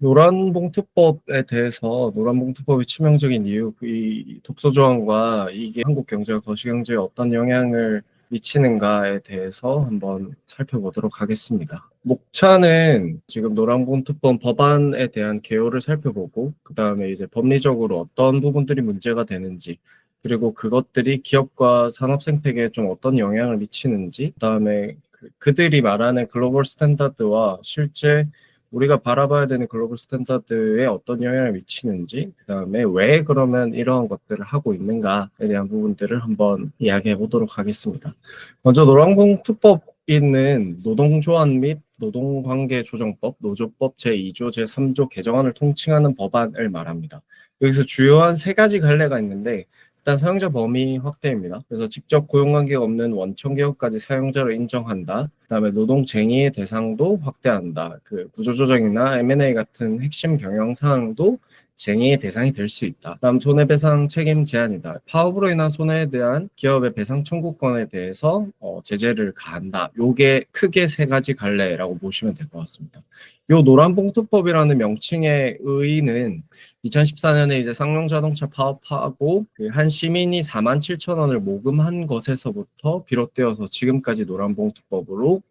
노란봉투법에 대해서 노란봉투법의 치명적인 이유, 이 독소조항과 이게 한국 경제와 거시경제에 어떤 영향을 미치는가에 대해서 한번 살펴보도록 하겠습니다. 목차는 지금 노란봉투법 법안에 대한 개요를 살펴보고, 그 다음에 이제 법리적으로 어떤 부분들이 문제가 되는지, 그리고 그것들이 기업과 산업 생태계에 좀 어떤 영향을 미치는지, 그 다음에 그들이 말하는 글로벌 스탠다드와 실제 우리가 바라봐야 되는 글로벌 스탠다드에 어떤 영향을 미치는지, 그 다음에 왜 그러면 이러한 것들을 하고 있는가에 대한 부분들을 한번 이야기해 보도록 하겠습니다. 먼저 노란봉투법에는 노동조합 및 노동관계조정법, 노조법 제2조, 제3조 개정안을 통칭하는 법안을 말합니다. 여기서 주요한 세 가지 갈래가 있는데, 일단 사용자 범위 확대입니다. 그래서 직접 고용관계가 없는 원청기업까지 사용자로 인정한다. 그다음에 노동쟁의의 대상도 확대한다. 그 구조조정이나 M&A 같은 핵심 경영 사항도 쟁의의 대상이 될 수 있다. 다음 손해배상 책임 제한이다. 파업으로 인한 손해에 대한 기업의 배상 청구권에 대해서 제재를 가한다. 요게 크게 세 가지 갈래라고 보시면 될 것 같습니다. 요 노란봉투법이라는 명칭의 의의는 2014년에 이제 쌍용자동차 파업하고 한 시민이 47,000원을 모금한 것에서부터 비롯되어서 지금까지 노란봉투법으로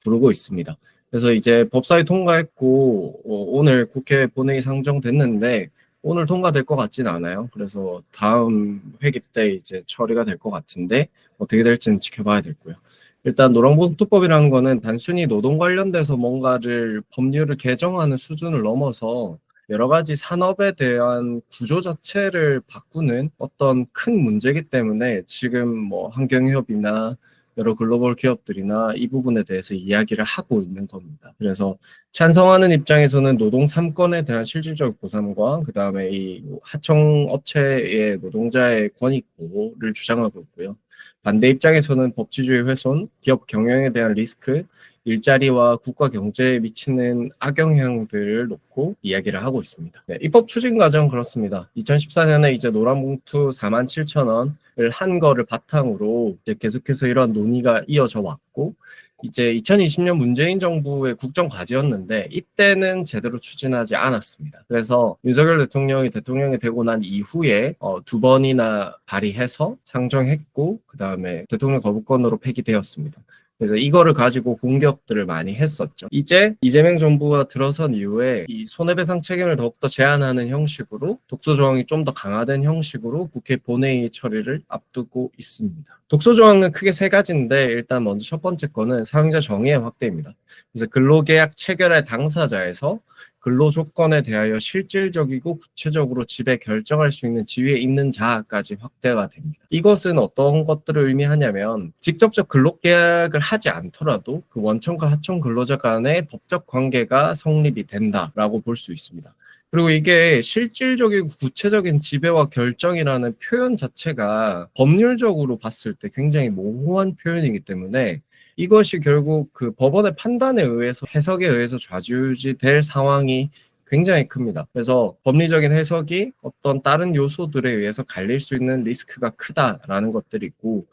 부르고 있습니다. 그래서 이제 법사위 통과했고 오늘 국회 본회의 상정됐는데 오늘 통과될 것 같지는 않아요. 그래서 다음 회기 때 이제 처리가 될 것 같은데 어떻게 될지는 지켜봐야 되고요. 일단 노란봉투법이라는 거는 단순히 노동 관련돼서 뭔가를 법률을 개정하는 수준을 넘어서 여러 가지 산업에 대한 구조 자체를 바꾸는 어떤 큰 문제이기 때문에 지금 뭐 환경협의나 여러 글로벌 기업들이나 이 부분에 대해서 이야기를 하고 있는 겁니다. 그래서 찬성하는 입장에서는 노동 3권에 대한 실질적 보상과 그 다음에 이 하청업체의 노동자의 권익 보호를 주장하고 있고요. 반대 입장에서는 법치주의 훼손, 기업 경영에 대한 리스크, 일자리와 국가 경제에 미치는 악영향들을 놓고 이야기를 하고 있습니다. 네, 입법 추진 과정 그렇습니다. 2014년에 이제 노란봉투 47,000원을 한 거를 바탕으로 이제 계속해서 이런 논의가 이어져 왔고, 이제 2020년 문재인 정부의 국정 과제였는데 이때는 제대로 추진하지 않았습니다. 그래서 윤석열 대통령이 되고 난 이후에 두 번이나 발의해서 상정했고 그 다음에 대통령 거부권으로 폐기되었습니다. 그래서 이거를 가지고 공격들을 많이 했었죠. 이제 이재명 정부가 들어선 이후에 이 손해배상 책임을 더욱더 제한하는 형식으로 독소조항이 좀 더 강화된 형식으로 국회 본회의 처리를 앞두고 있습니다. 독소조항은 크게 세 가지인데 일단 먼저 첫 번째 거는 사용자 정의의 확대입니다. 그래서 근로계약 체결의 당사자에서 근로조건에 대하여 실질적이고 구체적으로 지배 결정할 수 있는 지위에 있는 자까지 확대가 됩니다. 이것은 어떤 것들을 의미하냐면 직접적 근로계약을 하지 않더라도 그 원청과 하청 근로자 간의 법적 관계가 성립이 된다라고 볼 수 있습니다. 그리고 이게 실질적이고 구체적인 지배와 결정이라는 표현 자체가 법률적으로 봤을 때 굉장히 모호한 표현이기 때문에 이것이 결국 그 법원의 판단에 의해서 해석에 의해서 좌지우지될 상황이 굉장히 큽니다. 그래서 법리적인 해석이 어떤 다른 요소들에 의해서 갈릴 수 있는 리스크가 크다라는 것들이 있고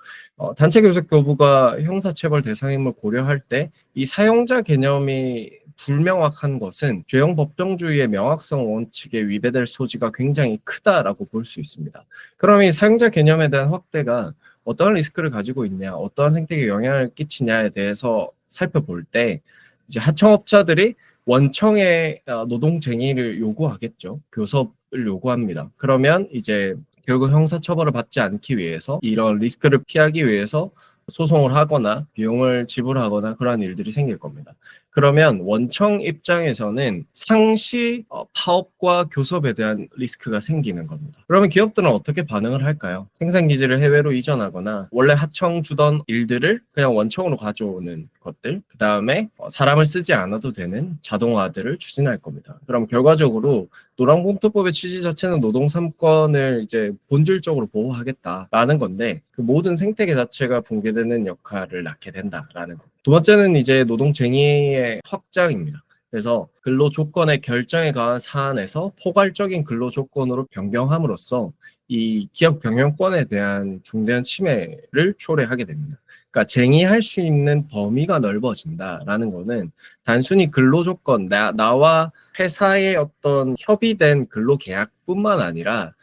단체 교섭 교부가 형사처벌 대상임을 고려할 때 이 사용자 개념이 불명확한 것은 죄형 법정주의의 명확성 원칙에 위배될 소지가 굉장히 크다라고 볼 수 있습니다. 그러면 이 사용자 개념에 대한 확대가 어떠한 리스크를 가지고 있냐, 어떠한 생태계에 영향을 끼치냐에 대해서 살펴볼 때 이제 하청업자들이 원청의 노동쟁의를 요구하겠죠. 교섭을 요구합니다. 그러면 이제 결국 형사처벌을 받지 않기 위해서 이런 리스크를 피하기 위해서 소송을 하거나 비용을 지불하거나 그러한 일들이 생길 겁니다. 그러면 원청 입장에서는 상시 파업과 교섭에 대한 리스크가 생기는 겁니다. 그러면 기업들은 어떻게 반응을 할까요? 생산기지를 해외로 이전하거나 원래 하청 주던 일들을 그냥 원청으로 가져오는 것들, 그 다음에 사람을 쓰지 않아도 되는 자동화들을 추진할 겁니다. 그럼 결과적으로 노란봉투법의 취지 자체는 노동 3권을 이제 본질적으로 보호하겠다라는 건데 그 모든 생태계 자체가 붕괴되는 역할을 낳게 된다라는 것. 두 번째는 이제 노동쟁의의 확장입니다. 그래서 근로조건의 결정에 관한 사안에서 포괄적인 근로조건으로 변경함으로써 이 기업 경영권에 대한 중대한 침해를 초래하게 됩니다. 그러니까 쟁의할 수 있는 범위가 넓어진다라는 거는 단순히 근로조건, 나와 회사의 어떤 협의된 근로계약뿐만 아니라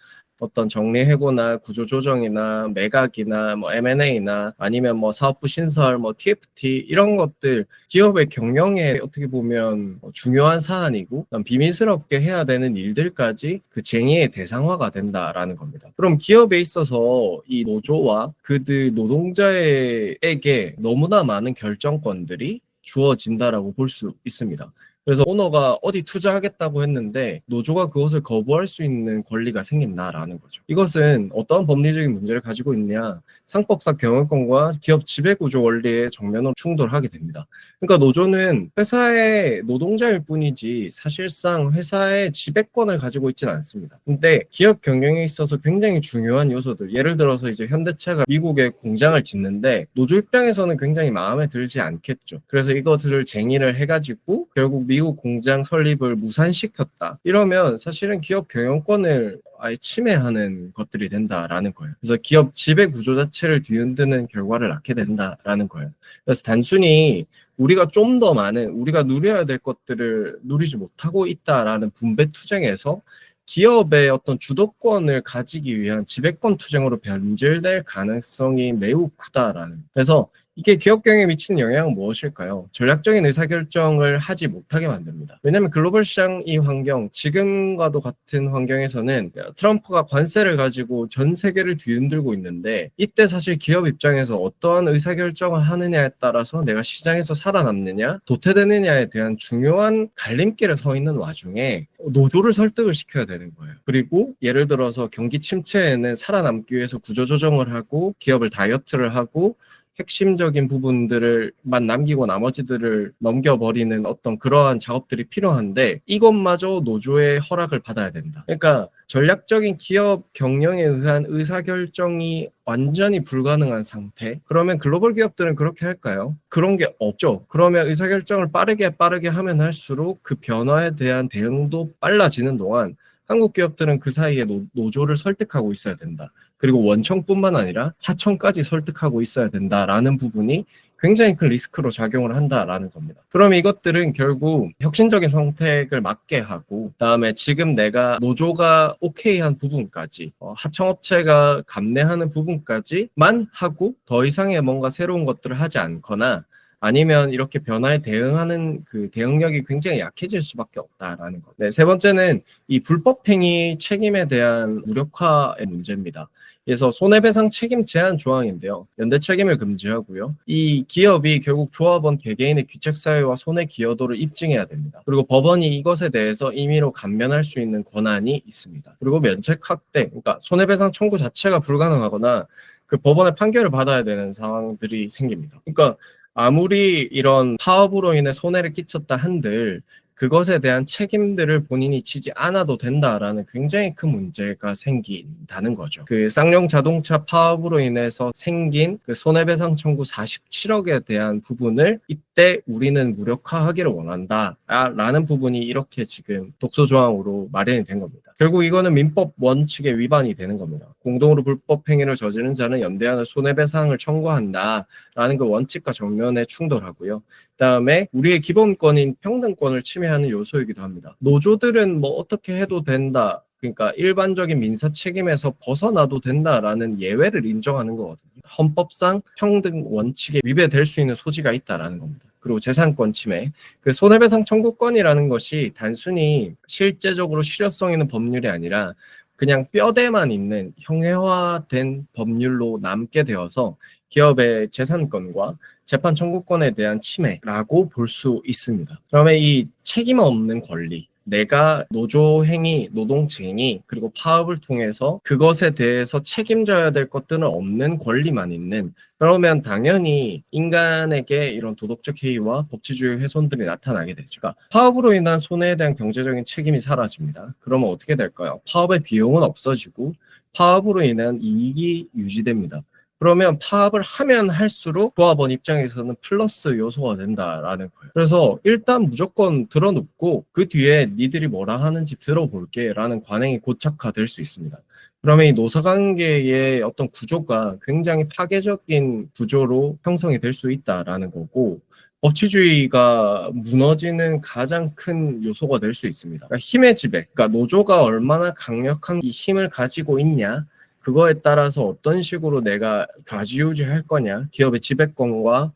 어떤 정리해고나 구조조정이나 매각이나 뭐 M&A나 아니면 뭐 사업부 신설, 뭐 TFT 이런 것들 기업의 경영에 어떻게 보면 중요한 사안이고 비밀스럽게 해야 되는 일들까지 그 쟁의의 대상화가 된다라는 겁니다. 그럼 기업에 있어서 이 노조와 그들 노동자에게 너무나 많은 결정권들이 주어진다라고 볼 수 있습니다. 그래서 오너가 어디 투자하겠다고 했는데 노조가 그것을 거부할 수 있는 권리가 생긴다라는 거죠. 이것은 어떤 법리적인 문제를 가지고 있냐? 상법상 경영권과 기업 지배구조 원리의 정면으로 충돌하게 됩니다. 그러니까 노조는 회사의 노동자일 뿐이지 사실상 회사의 지배권을 가지고 있지는 않습니다. 근데 기업 경영에 있어서 굉장히 중요한 요소들, 예를 들어서 이제 현대차가 미국에 공장을 짓는데 노조 입장에서는 굉장히 마음에 들지 않겠죠. 그래서 이것들을 쟁의를 해가지고 결국 미국 공장 설립을 무산시켰다. 이러면 사실은 기업 경영권을 아예 침해하는 것들이 된다라는 거예요. 그래서 기업 지배 구조 자체를 뒤흔드는 결과를 낳게 된다라는 거예요. 그래서 단순히 우리가 좀 더 많은, 우리가 누려야 될 것들을 누리지 못하고 있다라는 분배 투쟁에서 기업의 어떤 주도권을 가지기 위한 지배권 투쟁으로 변질될 가능성이 매우 크다라는. 그래서 이게 기업 경영에 미치는 영향은 무엇일까요? 전략적인 의사결정을 하지 못하게 만듭니다. 왜냐하면 글로벌 시장 이 환경, 지금과도 같은 환경에서는 트럼프가 관세를 가지고 전 세계를 뒤흔들고 있는데 이때 사실 기업 입장에서 어떠한 의사결정을 하느냐에 따라서 내가 시장에서 살아남느냐, 도태되느냐에 대한 중요한 갈림길에 서 있는 와중에 노조를 설득을 시켜야 되는 거예요. 그리고 예를 들어서 경기 침체에는 살아남기 위해서 구조조정을 하고 기업을 다이어트를 하고 핵심적인 부분들만 남기고 나머지들을 넘겨버리는 어떤 그러한 작업들이 필요한데 이것마저 노조의 허락을 받아야 된다. 그러니까 전략적인 기업 경영에 의한 의사결정이 완전히 불가능한 상태. 그러면 글로벌 기업들은 그렇게 할까요? 그런 게 없죠. 그러면 의사결정을 빠르게 하면 할수록 그 변화에 대한 대응도 빨라지는 동안 한국 기업들은 그 사이에 노조를 설득하고 있어야 된다. 그리고 원청뿐만 아니라 하청까지 설득하고 있어야 된다라는 부분이 굉장히 큰 리스크로 작용을 한다라는 겁니다. 그러면 이것들은 결국 혁신적인 선택을 막게 하고 그다음에 지금 내가 노조가 오케이한 부분까지 하청업체가 감내하는 부분까지만 하고 더 이상의 뭔가 새로운 것들을 하지 않거나 아니면 이렇게 변화에 대응하는 그 대응력이 굉장히 약해질 수밖에 없다라는 것. 네, 세 번째는 이 불법행위 책임에 대한 무력화의 문제입니다. 그래서 손해배상 책임 제한 조항인데요. 연대 책임을 금지하고요. 이 기업이 결국 조합원 개개인의 귀책사유와 손해 기여도를 입증해야 됩니다. 그리고 법원이 이것에 대해서 임의로 감면할 수 있는 권한이 있습니다. 그리고 면책 확대, 그러니까 손해배상 청구 자체가 불가능하거나 그 법원의 판결을 받아야 되는 상황들이 생깁니다. 그러니까 아무리 이런 파업으로 인해 손해를 끼쳤다 한들 그것에 대한 책임들을 본인이 지지 않아도 된다라는 굉장히 큰 문제가 생긴다는 거죠. 그 쌍용 자동차 파업으로 인해서 생긴 그 손해배상 청구 47억에 대한 부분을 이때 우리는 무력화하기를 원한다라는 부분이 이렇게 지금 독소조항으로 마련이 된 겁니다. 결국 이거는 민법 원칙의 위반이 되는 겁니다. 공동으로 불법 행위를 저지른 자는 연대하는 손해배상을 청구한다라는 그 원칙과 정면에 충돌하고요. 그다음에 우리의 기본권인 평등권을 침해하는 요소이기도 합니다. 노조들은 뭐 어떻게 해도 된다. 그러니까 일반적인 민사 책임에서 벗어나도 된다라는 예외를 인정하는 거거든요. 헌법상 평등 원칙에 위배될 수 있는 소지가 있다라는 겁니다. 그리고 재산권 침해, 그 손해배상 청구권이라는 것이 단순히 실제적으로 실효성 있는 법률이 아니라 그냥 뼈대만 있는 형해화된 법률로 남게 되어서 기업의 재산권과 재판 청구권에 대한 침해라고 볼 수 있습니다. 그러면 이 책임 없는 권리, 내가 노조 행위, 노동쟁의, 그리고 파업을 통해서 그것에 대해서 책임져야 될 것들은 없는 권리만 있는, 그러면 당연히 인간에게 이런 도덕적 해이와 법치주의 훼손들이 나타나게 되죠. 그러니까 파업으로 인한 손해에 대한 경제적인 책임이 사라집니다. 그러면 어떻게 될까요? 파업의 비용은 없어지고 파업으로 인한 이익이 유지됩니다. 그러면 파업을 하면 할수록 조합원 입장에서는 플러스 요소가 된다라는 거예요. 그래서 일단 무조건 들어눕고 그 뒤에 니들이 뭐라 하는지 들어볼게 라는 관행이 고착화될 수 있습니다. 그러면 이 노사관계의 어떤 구조가 굉장히 파괴적인 구조로 형성이 될 수 있다라는 거고, 법치주의가 무너지는 가장 큰 요소가 될 수 있습니다. 그러니까 힘의 지배, 그러니까 노조가 얼마나 강력한 이 힘을 가지고 있냐, 그거에 따라서 어떤 식으로 내가 좌지우지할 거냐, 기업의 지배권과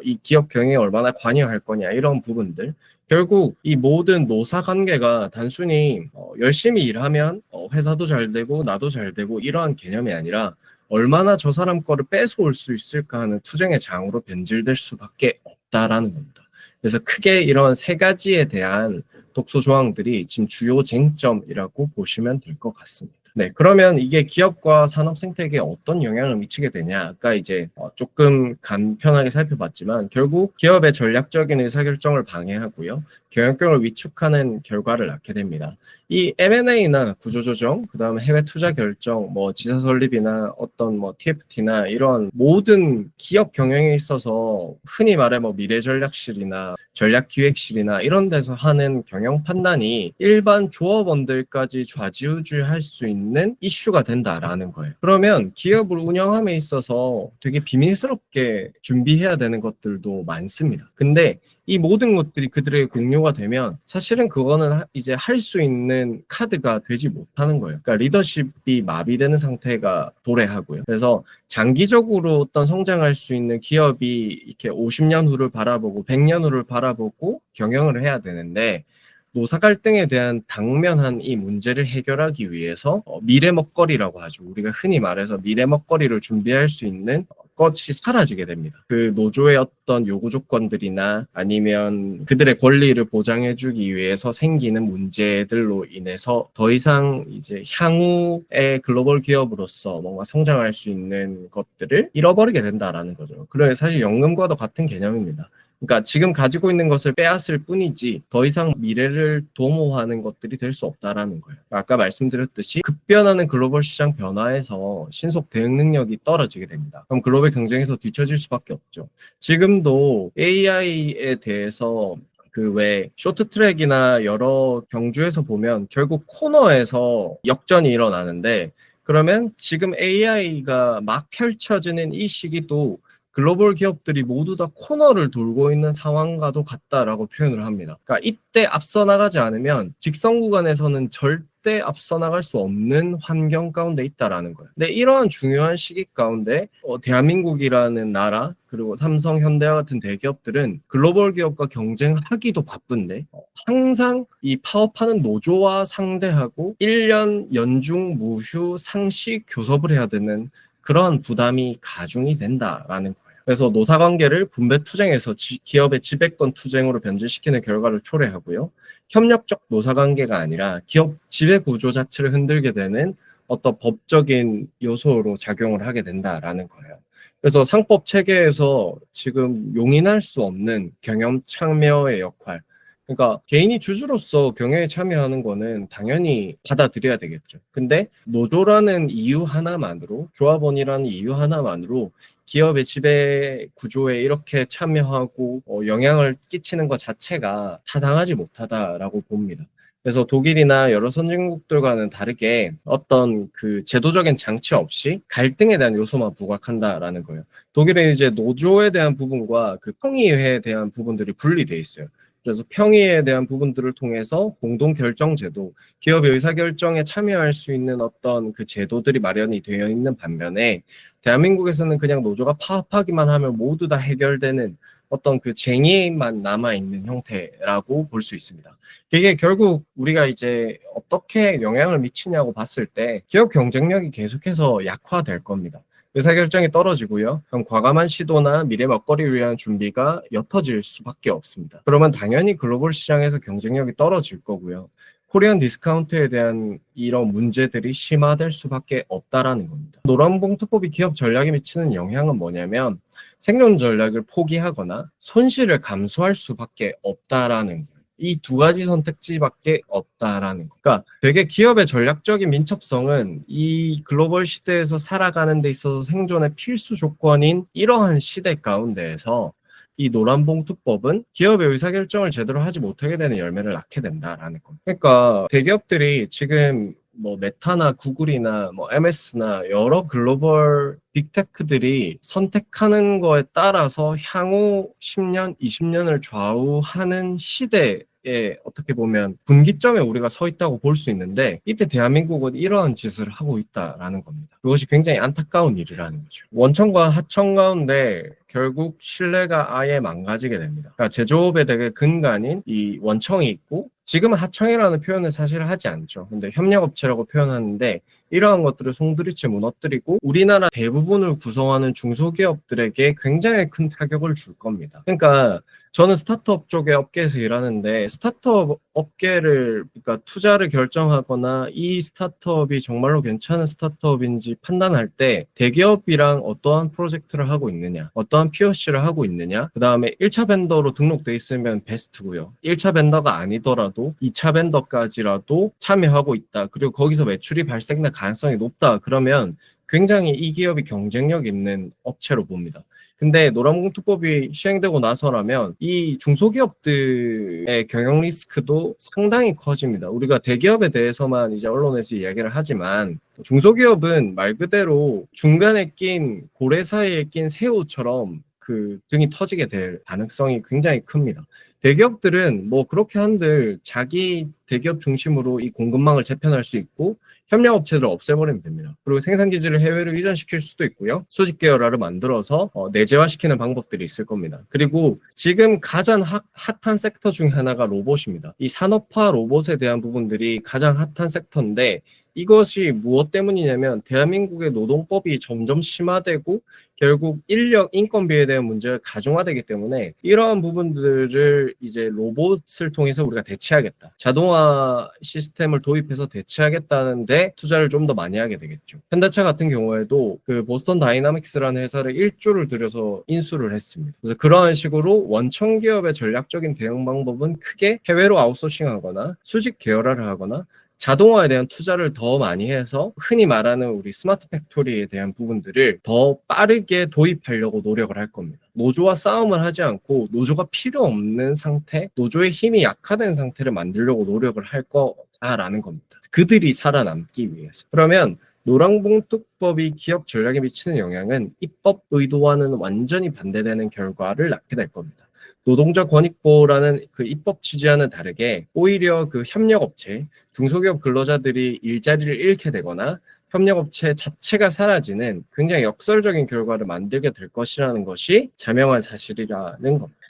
이 기업 경영에 얼마나 관여할 거냐, 이런 부분들. 결국 이 모든 노사 관계가 단순히 열심히 일하면 회사도 잘 되고 나도 잘 되고 이러한 개념이 아니라 얼마나 저 사람 거를 뺏어올 수 있을까 하는 투쟁의 장으로 변질될 수밖에 없다라는 겁니다. 그래서 크게 이런 세 가지에 대한 독소 조항들이 지금 주요 쟁점이라고 보시면 될 것 같습니다. 네, 그러면 이게 기업과 산업 생태계에 어떤 영향을 미치게 되냐? 아까 이제 조금 간편하게 살펴봤지만 결국 기업의 전략적인 의사결정을 방해하고요. 경영권을 위축하는 결과를 낳게 됩니다. 이 M&A나 구조조정, 그 다음에 해외 투자 결정, 뭐 지사 설립이나 어떤 뭐 TFT나 이런 모든 기업 경영에 있어서 흔히 말해 뭐 미래전략실이나 전략기획실이나 이런 데서 하는 경영 판단이 일반 조합원들까지 좌지우지할 수 있는 이슈가 된다라는 거예요. 그러면 기업을 운영함에 있어서 되게 비밀스럽게 준비해야 되는 것들도 많습니다. 근데 이 모든 것들이 그들에게 공유가 되면 사실은 그거는 이제 할 수 있는 카드가 되지 못하는 거예요. 그러니까 리더십이 마비되는 상태가 도래하고요. 그래서 장기적으로 어떤 성장할 수 있는 기업이 이렇게 50년 후를 바라보고 100년 후를 바라보고 경영을 해야 되는데 노사 갈등에 대한 당면한 이 문제를 해결하기 위해서 미래 먹거리라고 하죠. 우리가 흔히 말해서 미래 먹거리를 준비할 수 있는 것이 사라지게 됩니다. 그 노조의 어떤 요구 조건들이나 아니면 그들의 권리를 보장해주기 위해서 생기는 문제들로 인해서 더 이상 이제 향후의 글로벌 기업으로서 뭔가 성장할 수 있는 것들을 잃어버리게 된다라는 거죠. 그래 사실 연금과도 같은 개념입니다. 그러니까 지금 가지고 있는 것을 빼앗을 뿐이지 더 이상 미래를 도모하는 것들이 될 수 없다라는 거예요. 아까 말씀드렸듯이 급변하는 글로벌 시장 변화에서 신속 대응 능력이 떨어지게 됩니다. 그럼 글로벌 경쟁에서 뒤처질 수밖에 없죠. 지금도 AI에 대해서 그 왜 쇼트트랙이나 여러 경주에서 보면 결국 코너에서 역전이 일어나는데 그러면 지금 AI가 막 펼쳐지는 이 시기도 글로벌 기업들이 모두 다 코너를 돌고 있는 상황과도 같다라고 표현을 합니다. 그러니까 이때 앞서 나가지 않으면 직선 구간에서는 절대 앞서 나갈 수 없는 환경 가운데 있다라는 거예요. 근데 이러한 중요한 시기 가운데 대한민국이라는 나라 그리고 삼성, 현대와 같은 대기업들은 글로벌 기업과 경쟁하기도 바쁜데 항상 이 파업하는 노조와 상대하고 1년 연중 무휴 상시 교섭을 해야 되는 그러한 부담이 가중이 된다라는 거예요. 그래서 노사관계를 분배 투쟁에서 기업의 지배권 투쟁으로 변질시키는 결과를 초래하고요. 협력적 노사관계가 아니라 기업 지배 구조 자체를 흔들게 되는 어떤 법적인 요소로 작용을 하게 된다라는 거예요. 그래서 상법 체계에서 지금 용인할 수 없는 경영 참여의 역할, 그러니까 개인이 주주로서 경영에 참여하는 거는 당연히 받아들여야 되겠죠. 근데 노조라는 이유 하나만으로, 조합원이라는 이유 하나만으로 기업의 지배 구조에 이렇게 참여하고 영향을 끼치는 것 자체가 타당하지 못하다라고 봅니다. 그래서 독일이나 여러 선진국들과는 다르게 어떤 그 제도적인 장치 없이 갈등에 대한 요소만 부각한다라는 거예요. 독일은 이제 노조에 대한 부분과 그 평의회에 대한 부분들이 분리돼 있어요. 그래서 평의에 대한 부분들을 통해서 공동결정제도, 기업의 의사결정에 참여할 수 있는 어떤 그 제도들이 마련이 되어 있는 반면에 대한민국에서는 그냥 노조가 파업하기만 하면 모두 다 해결되는 어떤 그 쟁의만 남아있는 형태라고 볼 수 있습니다. 이게 결국 우리가 이제 어떻게 영향을 미치냐고 봤을 때 기업 경쟁력이 계속해서 약화될 겁니다. 의사결정이 떨어지고요. 그럼 과감한 시도나 미래 먹거리를 위한 준비가 옅어질 수밖에 없습니다. 그러면 당연히 글로벌 시장에서 경쟁력이 떨어질 거고요. 코리안 디스카운트에 대한 이런 문제들이 심화될 수밖에 없다라는 겁니다. 노란봉투법이 기업 전략에 미치는 영향은 뭐냐면 생존 전략을 포기하거나 손실을 감수할 수밖에 없다라는 거예요. 이 두 가지 선택지밖에 없다라는 거. 그러니까 되게 기업의 전략적인 민첩성은 이 글로벌 시대에서 살아가는 데 있어서 생존의 필수 조건인 이러한 시대 가운데에서 이 노란봉투법은 기업의 의사결정을 제대로 하지 못하게 되는 열매를 낳게 된다라는 거. 그러니까 대기업들이 지금 뭐 메타나 구글이나 뭐 MS나 여러 글로벌 빅테크들이 선택하는 거에 따라서 향후 10년, 20년을 좌우하는 시대에 어떻게 보면 분기점에 우리가 서 있다고 볼 수 있는데 이때 대한민국은 이러한 짓을 하고 있다라는 겁니다. 그것이 굉장히 안타까운 일이라는 거죠. 원청과 하청 가운데 결국 신뢰가 아예 망가지게 됩니다. 그러니까 제조업의 되게 근간인 이 원청이 있고 지금은 하청이라는 표현을 사실 하지 않죠. 근데 협력업체라고 표현하는데 이러한 것들을 송두리째 무너뜨리고 우리나라 대부분을 구성하는 중소기업들에게 굉장히 큰 타격을 줄 겁니다. 그러니까 저는 스타트업 쪽의 업계에서 일하는데 스타트업 업계를 그러니까 투자를 결정하거나 이 스타트업이 정말로 괜찮은 스타트업인지 판단할 때 대기업이랑 어떠한 프로젝트를 하고 있느냐, 어떠한 POC를 하고 있느냐, 그 다음에 1차 벤더로 등록돼 있으면 베스트고요. 1차 벤더가 아니더라도 2차 벤더까지라도 참여하고 있다. 그리고 거기서 매출이 발생될 가능성이 높다. 그러면 굉장히 이 기업이 경쟁력 있는 업체로 봅니다. 근데 노란봉투법이 시행되고 나서라면 이 중소기업들의 경영 리스크도 상당히 커집니다. 우리가 대기업에 대해서만 이제 언론에서 이야기를 하지만 중소기업은 말 그대로 중간에 낀 고래 사이에 낀 새우처럼 그 등이 터지게 될 가능성이 굉장히 큽니다. 대기업들은 뭐 그렇게 한들 자기 대기업 중심으로 이 공급망을 재편할 수 있고 협력업체들을 없애버리면 됩니다. 그리고 생산기지를 해외로 이전시킬 수도 있고요. 수직 계열화를 만들어서 내재화시키는 방법들이 있을 겁니다. 그리고 지금 가장 핫한 섹터 중 하나가 로봇입니다. 이 산업화 로봇에 대한 부분들이 가장 핫한 섹터인데 이것이 무엇 때문이냐면 대한민국의 노동법이 점점 심화되고 결국 인력 인건비에 대한 문제가 가중화되기 때문에 이러한 부분들을 이제 로봇을 통해서 우리가 대체하겠다. 자동화 시스템을 도입해서 대체하겠다는데 투자를 좀 더 많이 하게 되겠죠. 현대차 같은 경우에도 그 보스턴 다이나믹스라는 회사를 1조를 들여서 인수를 했습니다. 그래서 그러한 식으로 원청 기업의 전략적인 대응 방법은 크게 해외로 아웃소싱하거나 수직 계열화를 하거나 자동화에 대한 투자를 더 많이 해서 흔히 말하는 우리 스마트 팩토리에 대한 부분들을 더 빠르게 도입하려고 노력을 할 겁니다. 노조와 싸움을 하지 않고 노조가 필요 없는 상태, 노조의 힘이 약화된 상태를 만들려고 노력을 할 거다라는 겁니다. 그들이 살아남기 위해서. 그러면 노란봉투법이 기업 전략에 미치는 영향은 입법 의도와는 완전히 반대되는 결과를 낳게 될 겁니다. 노동자 권익보호라는 그 입법 취지와는 다르게 오히려 그 협력업체, 중소기업 근로자들이 일자리를 잃게 되거나 협력업체 자체가 사라지는 굉장히 역설적인 결과를 만들게 될 것이라는 것이 자명한 사실이라는 겁니다.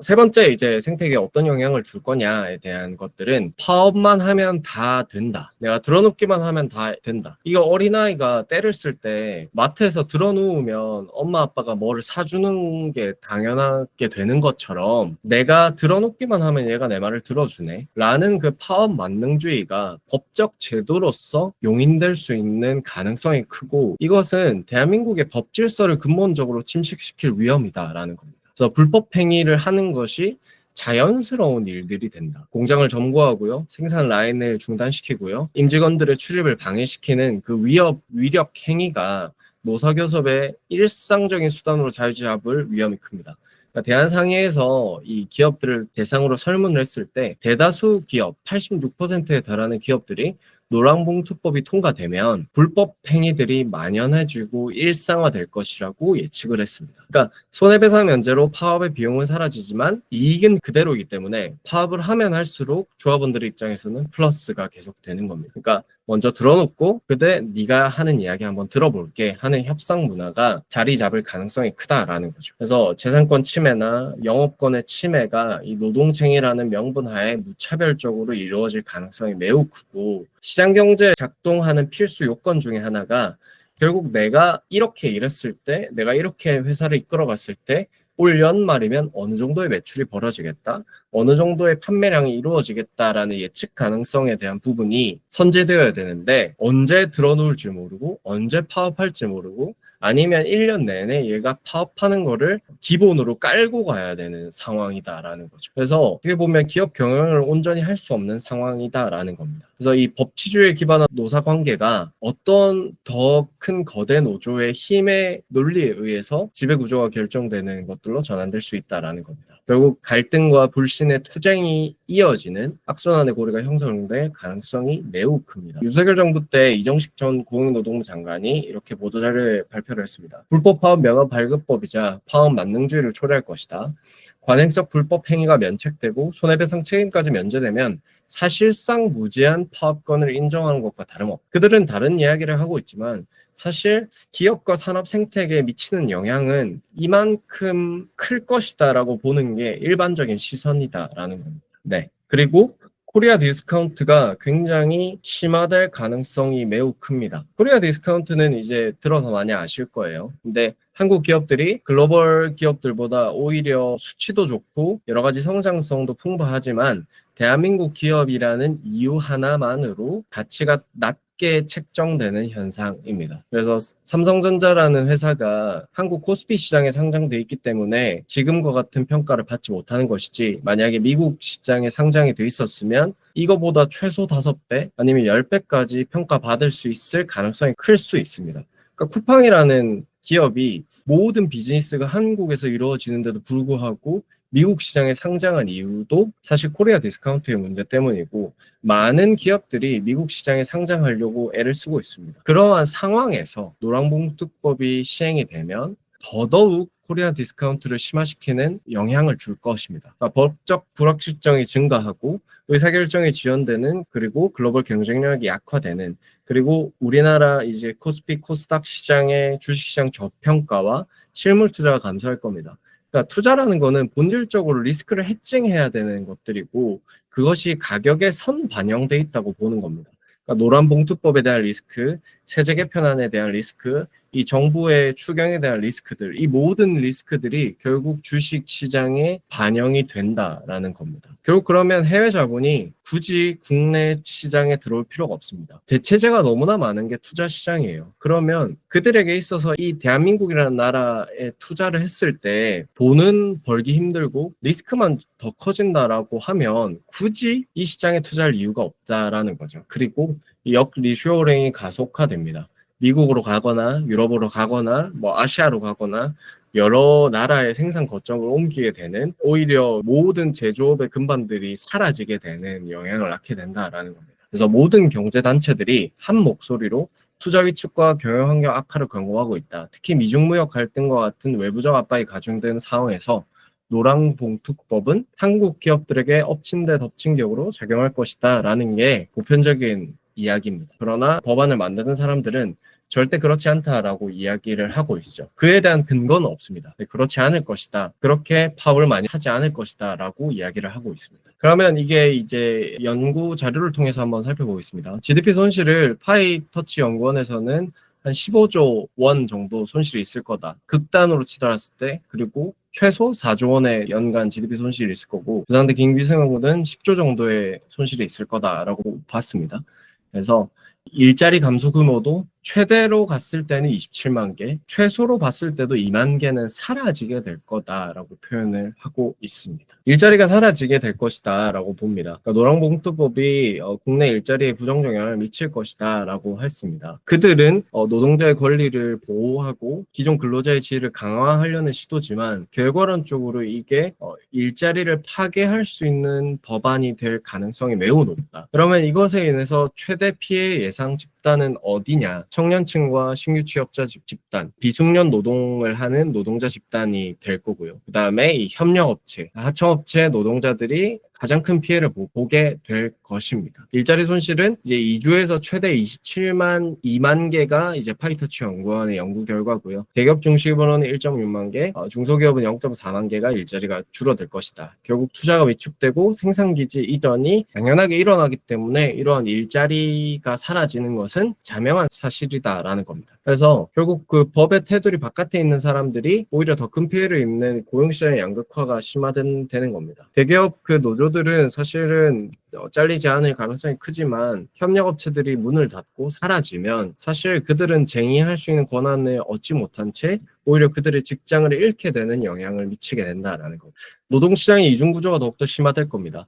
세 번째 이제 생태계에 어떤 영향을 줄 거냐에 대한 것들은 파업만 하면 다 된다. 내가 들어놓기만 하면 다 된다. 이거 어린아이가 때를 쓸 때 마트에서 들어놓으면 엄마 아빠가 뭐를 사주는 게 당연하게 되는 것처럼 내가 들어놓기만 하면 얘가 내 말을 들어주네. 라는 그 파업 만능주의가 법적 제도로서 용인될 수 있는 가능성이 크고 이것은 대한민국의 법 질서를 근본적으로 침식시킬 위험이다라는 겁니다. 그래서 불법 행위를 하는 것이 자연스러운 일들이 된다. 공장을 점거하고요. 생산 라인을 중단시키고요. 임직원들의 출입을 방해시키는 그 위력 행위가 노사교섭의 일상적인 수단으로 자리 잡을 위험이 큽니다. 그러니까 대한상회에서 이 기업들을 대상으로 설문을 했을 때 대다수 기업, 86%에 달하는 기업들이 노란봉투법이 통과되면 불법 행위들이 만연해지고 일상화될 것이라고 예측을 했습니다. 그러니까 손해배상 면제로 파업의 비용은 사라지지만 이익은 그대로이기 때문에 파업을 하면 할수록 조합원들 입장에서는 플러스가 계속되는 겁니다. 그러니까 먼저 들어놓고 그때 네가 하는 이야기 한번 들어볼게 하는 협상 문화가 자리 잡을 가능성이 크다라는 거죠. 그래서 재산권 침해나 영업권의 침해가 이 노동쟁의라는 명분 하에 무차별적으로 이루어질 가능성이 매우 크고 시장경제 작동하는 필수 요건 중에 하나가 결국 내가 이렇게 일했을 때 내가 이렇게 회사를 이끌어갔을 때 올 연말이면 어느 정도의 매출이 벌어지겠다, 어느 정도의 판매량이 이루어지겠다라는 예측 가능성에 대한 부분이 선제되어야 되는데 언제 들어놓을지 모르고 언제 파업할지 모르고 아니면 1년 내내 얘가 파업하는 거를 기본으로 깔고 가야 되는 상황이다라는 거죠. 그래서 어떻게 보면 기업 경영을 온전히 할 수 없는 상황이다라는 겁니다. 그래서 이 법치주의에 기반한 노사 관계가 어떤 더 큰 거대 노조의 힘의 논리에 의해서 지배 구조가 결정되는 것들로 전환될 수 있다라는 겁니다. 결국 갈등과 불신의 투쟁이 이어지는 악순환의 고리가 형성될 가능성이 매우 큽니다. 윤석열 정부 때 이정식 전 고용노동부 장관이 이렇게 보도자료에 발표를 했습니다. 불법 파업 명확 발급법이자 파업 만능주의를 초래할 것이다. 관행적 불법 행위가 면책되고 손해배상 책임까지 면제되면 사실상 무제한 파업권을 인정하는 것과 다름없다. 그들은 다른 이야기를 하고 있지만 사실 기업과 산업 생태계에 미치는 영향은 이만큼 클 것이다라고 보는 게 일반적인 시선이다라는 겁니다. 네. 그리고 코리아 디스카운트가 굉장히 심화될 가능성이 매우 큽니다. 코리아 디스카운트는 이제 들어서 많이 아실 거예요. 근데 한국 기업들이 글로벌 기업들보다 오히려 수치도 좋고 여러 가지 성장성도 풍부하지만 대한민국 기업이라는 이유 하나만으로 가치가 낮게 책정되는 현상입니다. 그래서 삼성전자라는 회사가 한국 코스피 시장에 상장돼 있기 때문에 지금과 같은 평가를 받지 못하는 것이지, 만약에 미국 시장에 상장이 돼 있었으면 이거보다 최소 5배 아니면 10배까지 평가받을 수 있을 가능성이 클 수 있습니다. 그러니까 쿠팡이라는 기업이 모든 비즈니스가 한국에서 이루어지는데도 불구하고 미국 시장에 상장한 이유도 사실 코리아 디스카운트의 문제 때문이고, 많은 기업들이 미국 시장에 상장하려고 애를 쓰고 있습니다. 그러한 상황에서 노란봉투법이 시행이 되면 더더욱 코리아 디스카운트를 심화시키는 영향을 줄 것입니다. 그러니까 법적 불확실성이 증가하고 의사결정이 지연되는, 그리고 글로벌 경쟁력이 약화되는, 그리고 우리나라 이제 코스피 코스닥 시장의 주식시장 저평가와 실물 투자가 감소할 겁니다. 그러니까 투자라는 거는 본질적으로 리스크를 헤징해야 되는 것들이고, 그것이 가격에 선 반영돼 있다고 보는 겁니다. 그러니까 노란봉투법에 대한 리스크, 세제 개편안에 대한 리스크, 이 정부의 추경에 대한 리스크들, 이 모든 리스크들이 결국 주식 시장에 반영이 된다라는 겁니다. 결국 그러면 해외 자본이 굳이 국내 시장에 들어올 필요가 없습니다. 대체재가 너무나 많은 게 투자 시장이에요. 그러면 그들에게 있어서 이 대한민국이라는 나라에 투자를 했을 때 돈은 벌기 힘들고 리스크만 더 커진다라고 하면 굳이 이 시장에 투자할 이유가 없다라는 거죠. 그리고 역 리쇼어링이 가속화됩니다. 미국으로 가거나 유럽으로 가거나 아시아로 가거나 여러 나라의 생산 거점을 옮기게 되는, 오히려 모든 제조업의 근반들이 사라지게 되는 영향을 낳게 된다라는 겁니다. 그래서 모든 경제단체들이 한 목소리로 투자 위축과 경영 환경 악화를 경고하고 있다. 특히 미중무역 갈등과 같은 외부적 압박이 가중되는 상황에서 노란봉투법은 한국 기업들에게 엎친 데 덮친 격으로 작용할 것이다 라는 게 보편적인 이야기입니다. 그러나 법안을 만드는 사람들은 절대 그렇지 않다라고 이야기를 하고 있죠. 그에 대한 근거는 없습니다. 그렇지 않을 것이다. 그렇게 파업을 많이 하지 않을 것이다 라고 이야기를 하고 있습니다. 그러면 이게 이제 연구 자료를 통해서 한번 살펴보겠습니다. GDP 손실을 파이터치 연구원에서는 한 15조 원 정도 손실이 있을 거다. 극단으로 치달았을 때, 그리고 최소 4조 원의 연간 GDP 손실이 있을 거고, 부산대 김비승연구는 10조 정도의 손실이 있을 거다라고 봤습니다. 그래서 일자리 감소 규모도 최대로 갔을 때는 27만 개, 최소로 봤을 때도 2만 개는 사라지게 될 거다라고 표현을 하고 있습니다. 일자리가 사라지게 될 것이다라고 봅니다. 그러니까 노란봉투법이 국내 일자리에 부정적 영향을 미칠 것이다라고 했습니다. 그들은 노동자의 권리를 보호하고 기존 근로자의 지위를 강화하려는 시도지만 결과론적으로 이게 일자리를 파괴할 수 있는 법안이 될 가능성이 매우 높다. 그러면 이것에 인해서 최대 피해 예상 집단은 어디냐? 청년층과 신규 취업자 집단, 비숙련 노동을 하는 노동자 집단이 될 거고요. 그 다음에 이 협력업체, 하청업체 노동자들이 가장 큰 피해를 보게 될 것입니다. 일자리 손실은 이제 2주에서 최대 27만 2만 개가 이제 파이터치 연구원의 연구 결과고요. 대기업 중시기업으로는 1.6만 개, 중소기업은 0.4만 개가 일자리가 줄어들 것이다. 결국 투자가 위축되고 생산기지 이전이 당연하게 일어나기 때문에 이러한 일자리가 사라지는 것은 자명한 사실이다라는 겁니다. 그래서 결국 그 법의 테두리 바깥에 있는 사람들이 오히려 더 큰 피해를 입는 고용시장의 양극화가 심화되는 겁니다. 대기업 그 노조 노조들은 사실은 잘리지 않을 가능성이 크지만 협력업체들이 문을 닫고 사라지면 사실 그들은 쟁의할 수 있는 권한을 얻지 못한 채 오히려 그들의 직장을 잃게 되는 영향을 미치게 된다라는 것. 노동시장의 이중구조가 더욱더 심화될 겁니다.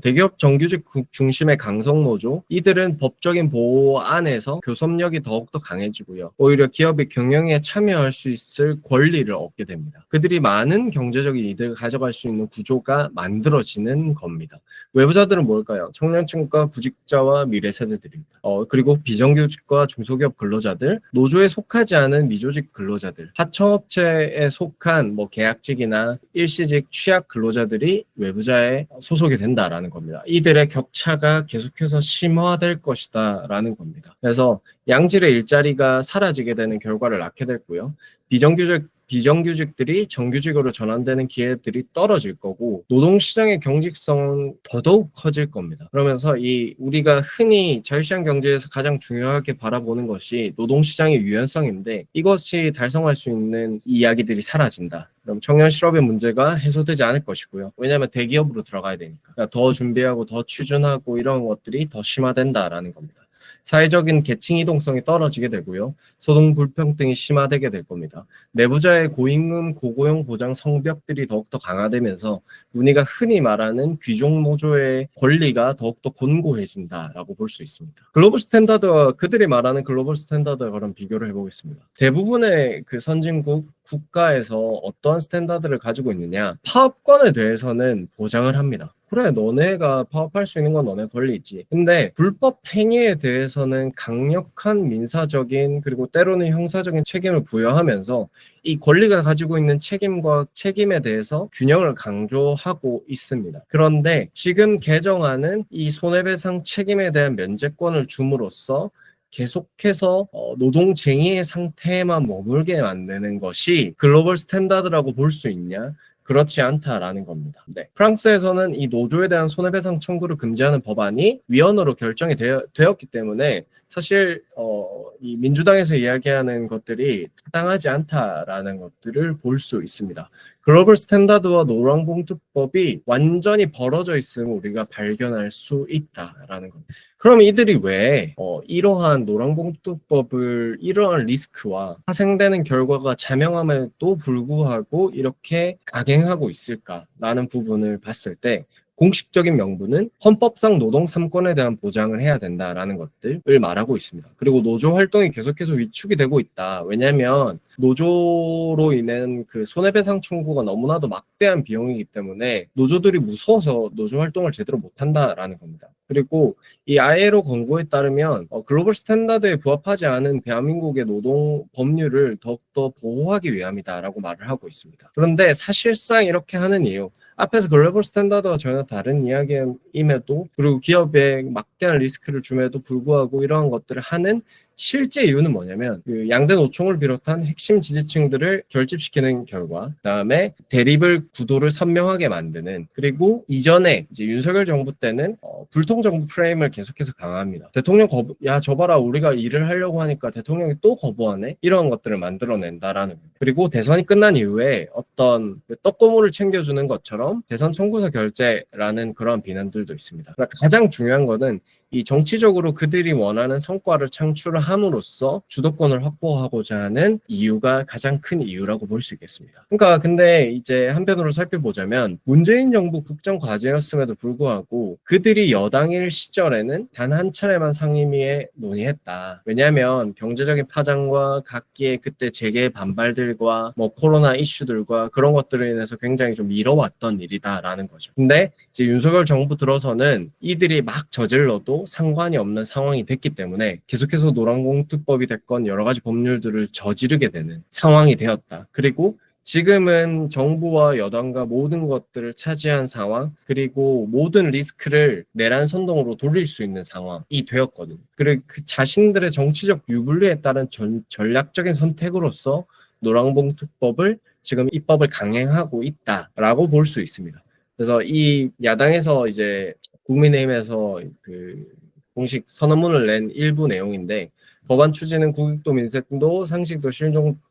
대기업 정규직 중심의 강성노조, 이들은 법적인 보호 안에서 교섭력이 더욱더 강해지고요. 오히려 기업의 경영에 참여할 수 있을 권리를 얻게 됩니다. 그들이 많은 경제적인 이득을 가져갈 수 있는 구조가 만들어지는 겁니다. 외부자들은 뭘까요? 청년층과 구직자와 미래 세대들입니다. 그리고 비정규직과 중소기업 근로자들, 노조에 속하지 않은 미조직 근로자들, 하청업체에 속한 계약직이나 일시직 취약 근로자들이 외부자에 소속이 된다라는 겁니다. 이들의 격차가 계속해서 심화될 것이다 라는 겁니다. 그래서 양질의 일자리가 사라지게 되는 결과를 낳게 됐고요. 비정규직들이 정규직으로 전환되는 기회들이 떨어질 거고 노동시장의 경직성은 더더욱 커질 겁니다. 그러면서 우리가 흔히 자유시장 경제에서 가장 중요하게 바라보는 것이 노동시장의 유연성인데 이것이 달성할 수 있는 이야기들이 사라진다. 그럼 청년 실업의 문제가 해소되지 않을 것이고요. 왜냐하면 대기업으로 들어가야 되니까. 그러니까 더 준비하고 더 추진하고 이런 것들이 더 심화된다라는 겁니다. 사회적인 계층 이동성이 떨어지게 되고요. 소득 불평등이 심화되게 될 겁니다. 내부자의 고임금, 고고용 보장 성벽들이 더욱더 강화되면서 우리가 흔히 말하는 귀족 노조의 권리가 더욱더 곤고해진다라고 볼 수 있습니다. 글로벌 스탠다드와 그들이 말하는 글로벌 스탠다드와 그런 비교를 해보겠습니다. 대부분의 그 선진국 국가에서 어떠한 스탠다드를 가지고 있느냐? 파업권에 대해서는 보장을 합니다. 그래, 너네가 파업할 수 있는 건 너네 권리지. 근데 불법 행위에 대해서는 강력한 민사적인 그리고 때로는 형사적인 책임을 부여하면서 이 권리가 가지고 있는 책임과 책임에 대해서 균형을 강조하고 있습니다. 그런데 지금 개정안은 이 손해배상 책임에 대한 면제권을 줌으로써 계속해서 노동쟁의의 상태에만 머물게 만드는 것이 글로벌 스탠다드라고 볼 수 있냐? 그렇지 않다라는 겁니다. 네. 프랑스에서는 이 노조에 대한 손해배상 청구를 금지하는 법안이 위헌으로 결정이 되었기 때문에 사실 이 민주당에서 이야기하는 것들이 타당하지 않다라는 것들을 볼 수 있습니다. 글로벌 스탠다드와 노란봉투법이 완전히 벌어져 있음을 우리가 발견할 수 있다라는 겁니다. 그럼 이들이 왜 이러한 노란봉투법을 이러한 리스크와 파생되는 결과가 자명함에도 불구하고 이렇게 강행하고 있을까라는 부분을 봤을 때 공식적인 명분은 헌법상 노동 3권에 대한 보장을 해야 된다라는 것들을 말하고 있습니다. 그리고 노조 활동이 계속해서 위축이 되고 있다. 왜냐하면 노조로 인한 그 손해배상 청구가 너무나도 막대한 비용이기 때문에 노조들이 무서워서 노조 활동을 제대로 못한다라는 겁니다. 그리고 이 ILO 권고에 따르면 글로벌 스탠다드에 부합하지 않은 대한민국의 노동 법률을 더욱더 보호하기 위함이다라고 말을 하고 있습니다. 그런데 사실상 이렇게 하는 이유, 앞에서 글로벌 스탠다드와 전혀 다른 이야기임에도 그리고 기업에 막대한 리스크를 줌에도 불구하고 이러한 것들을 하는 실제 이유는 뭐냐면 그 양대 노총을 비롯한 핵심 지지층들을 결집시키는 결과, 그다음에 대립을 구도를 선명하게 만드는, 그리고 이전에 이제 윤석열 정부 때는 불통 정부 프레임을 계속해서 강화합니다. 대통령 야 저 봐라 우리가 일을 하려고 하니까 대통령이 또 거부하네, 이런 것들을 만들어낸다라는 거예요. 그리고 대선이 끝난 이후에 어떤 떡고물을 챙겨주는 것처럼 대선 청구서 결제라는 그런 비난들도 있습니다. 그러니까 가장 중요한 거는 이 정치적으로 그들이 원하는 성과를 창출함으로써 주도권을 확보하고자 하는 이유가 가장 큰 이유라고 볼 수 있겠습니다. 그러니까 근데 이제 한편으로 살펴보자면 문재인 정부 국정 과제였음에도 불구하고 그들이 여당일 시절에는 단 한 차례만 상임위에 논의했다. 왜냐하면 경제적인 파장과 각기의 그때 재계 반발들과 코로나 이슈들과 그런 것들로 인해서 굉장히 좀 미뤄왔던 일이다라는 거죠. 근데 이제 윤석열 정부 들어서는 이들이 막 저질러도 상관이 없는 상황이 됐기 때문에 계속해서 노란봉투법이 됐건 여러 가지 법률들을 저지르게 되는 상황이 되었다. 그리고 지금은 정부와 여당과 모든 것들을 차지한 상황, 그리고 모든 리스크를 내란 선동으로 돌릴 수 있는 상황이 되었거든요. 그리고 그 자신들의 정치적 유불리에 따른 전략적인 선택으로서 노란봉투법을 지금 입법을 강행하고 있다라고 볼 수 있습니다. 그래서 이 야당에서 이제 국민의힘에서 그 공식 선언문을 낸 일부 내용인데, 법안 추진은 국익도 민생도 상식도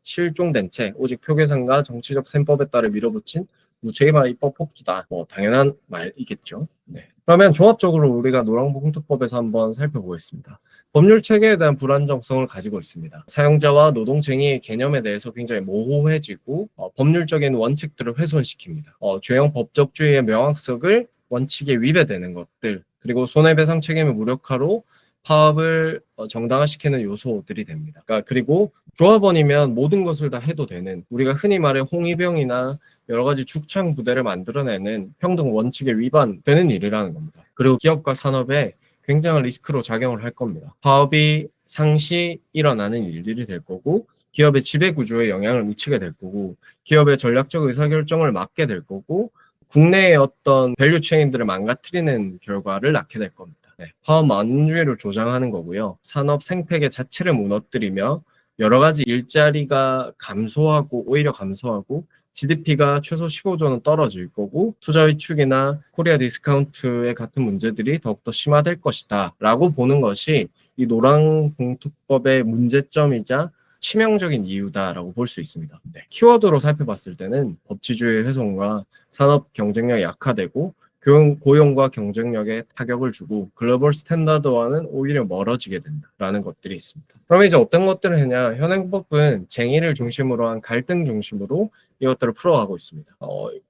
실종된 채 오직 표계산과 정치적 셈법에 따라 밀어붙인 무책임한 입법 폭주다. 뭐 당연한 말이겠죠. 네. 그러면 종합적으로 우리가 노란봉투법에서 한번 살펴보겠습니다. 법률 체계에 대한 불안정성을 가지고 있습니다. 사용자와 노동쟁의의 개념에 대해서 굉장히 모호해지고 법률적인 원칙들을 훼손시킵니다. 죄형 법적주의의 명확성을 원칙에 위배되는 것들, 그리고 손해배상 책임의 무력화로 파업을 정당화시키는 요소들이 됩니다. 그리고 조합원이면 모든 것을 다 해도 되는, 우리가 흔히 말해 홍위병이나 여러 가지 죽창 부대를 만들어내는 평등 원칙에 위반되는 일이라는 겁니다. 그리고 기업과 산업에 굉장한 리스크로 작용을 할 겁니다. 파업이 상시 일어나는 일들이 될 거고, 기업의 지배 구조에 영향을 미치게 될 거고, 기업의 전략적 의사결정을 막게 될 거고, 국내의 어떤 밸류 체인들을 망가뜨리는 결과를 낳게 될 겁니다. 파업 만주의를 조장하는 거고요. 산업 생태계 자체를 무너뜨리며 여러 가지 일자리가 감소하고, 오히려 감소하고, GDP가 최소 15조는 떨어질 거고, 투자 위축이나 코리아 디스카운트의 같은 문제들이 더욱더 심화될 것이다 라고 보는 것이 이 노란봉투법의 문제점이자 치명적인 이유다라고 볼 수 있습니다. 키워드로 살펴봤을 때는 법치주의 훼손과 산업 경쟁력이 약화되고, 고용과 경쟁력에 타격을 주고 글로벌 스탠다드와는 오히려 멀어지게 된다라는 것들이 있습니다. 그럼 이제 어떤 것들을 했냐? 현행법은 쟁의를 중심으로 한 갈등 중심으로 이것들을 풀어가고 있습니다.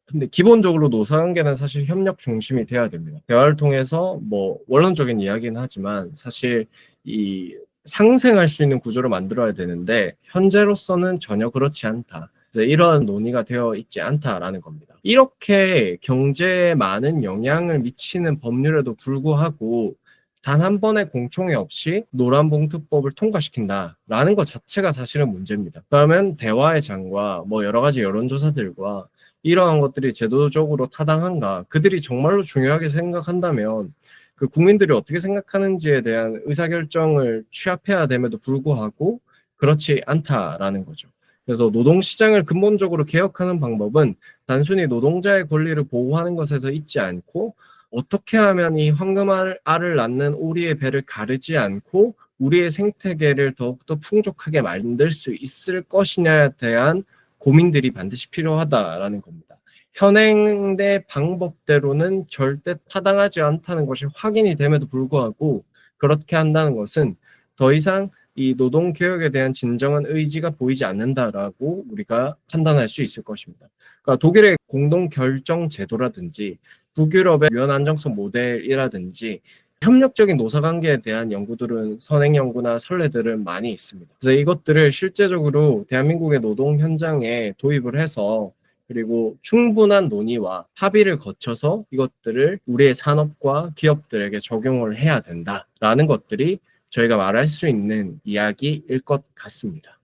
근데 기본적으로 노사관계는 사실 협력 중심이 돼야 됩니다. 대화를 통해서 뭐 원론적인 이야기는 하지만 사실 이 상생할 수 있는 구조를 만들어야 되는데 현재로서는 전혀 그렇지 않다. 이런 논의가 되어 있지 않다라는 겁니다. 이렇게 경제에 많은 영향을 미치는 법률에도 불구하고 단 한 번의 공청회 없이 노란봉투법을 통과시킨다라는 것 자체가 사실은 문제입니다. 그러면 대화의 장과 뭐 여러 가지 여론조사들과 이러한 것들이 제도적으로 타당한가, 그들이 정말로 중요하게 생각한다면 그 국민들이 어떻게 생각하는지에 대한 의사결정을 취합해야 됨에도 불구하고 그렇지 않다라는 거죠. 그래서 노동시장을 근본적으로 개혁하는 방법은 단순히 노동자의 권리를 보호하는 것에서 있지 않고 어떻게 하면 이 황금알을 낳는 오리의 배를 가르지 않고 우리의 생태계를 더욱더 풍족하게 만들 수 있을 것이냐에 대한 고민들이 반드시 필요하다라는 겁니다. 현행의 방법대로는 절대 타당하지 않다는 것이 확인이 됨에도 불구하고 그렇게 한다는 것은 더 이상 이 노동개혁에 대한 진정한 의지가 보이지 않는다라고 우리가 판단할 수 있을 것입니다. 그러니까 독일의 공동결정제도라든지 북유럽의 유연 안정성 모델이라든지 협력적인 노사관계에 대한 연구들은 선행연구나 선례들은 많이 있습니다. 그래서 이것들을 실제적으로 대한민국의 노동 현장에 도입을 해서 그리고 충분한 논의와 합의를 거쳐서 이것들을 우리의 산업과 기업들에게 적용을 해야 된다라는 것들이 저희가 말할 수 있는 이야기일 것 같습니다.